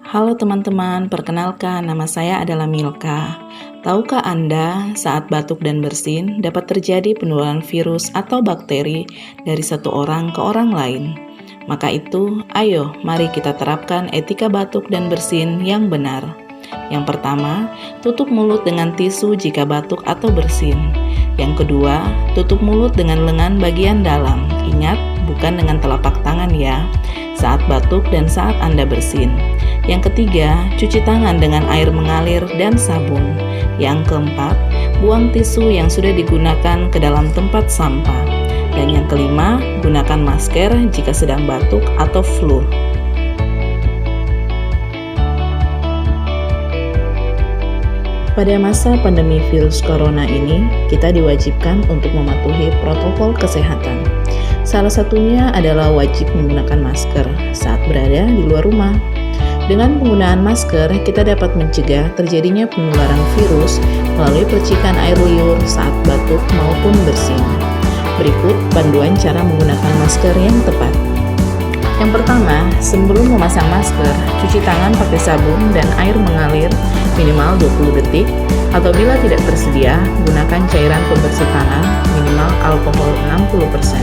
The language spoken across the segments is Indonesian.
Halo teman-teman, perkenalkan nama saya adalah Milka. Tahukah Anda saat batuk dan bersin dapat terjadi penularan virus atau bakteri dari satu orang ke orang lain? Maka itu, ayo mari kita terapkan etika batuk dan bersin yang benar. Yang pertama, tutup mulut dengan tisu jika batuk atau bersin. Yang kedua, tutup mulut dengan lengan bagian dalam. Ingat, bukan dengan telapak tangan ya, saat batuk dan saat Anda bersin. Yang ketiga, cuci tangan dengan air mengalir dan sabun. Yang keempat, buang tisu yang sudah digunakan ke dalam tempat sampah. Dan yang kelima, gunakan masker jika sedang batuk atau flu. Pada masa pandemi virus corona ini, kita diwajibkan untuk mematuhi protokol kesehatan. Salah satunya adalah wajib menggunakan masker saat berada di luar rumah. Dengan penggunaan masker, kita dapat mencegah terjadinya penularan virus melalui percikan air liur saat batuk maupun bersin. Berikut panduan cara menggunakan masker yang tepat. Yang pertama, sebelum memasang masker, cuci tangan pakai sabun dan air mengalir minimal 20 detik, atau bila tidak tersedia, gunakan cairan pembersih tangan minimal alkohol 60%.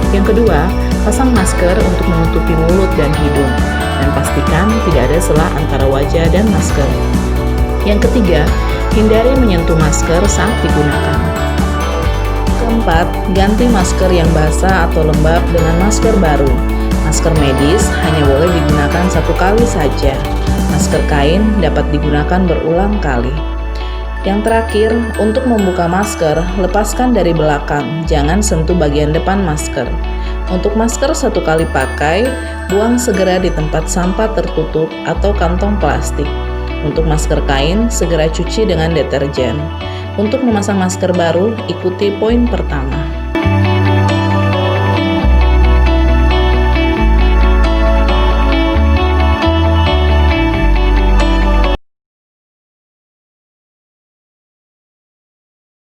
Yang kedua, pasang masker untuk menutupi mulut dan hidung, dan pastikan tidak ada celah antara wajah dan masker. Yang ketiga, hindari menyentuh masker saat digunakan. Keempat, ganti masker yang basah atau lembab dengan masker baru. Masker medis hanya boleh digunakan satu kali saja. Masker kain dapat digunakan berulang kali. Yang terakhir, untuk membuka masker, lepaskan dari belakang, jangan sentuh bagian depan masker. Untuk masker satu kali pakai, buang segera di tempat sampah tertutup atau kantong plastik. Untuk masker kain, segera cuci dengan deterjen. Untuk memasang masker baru, ikuti poin pertama.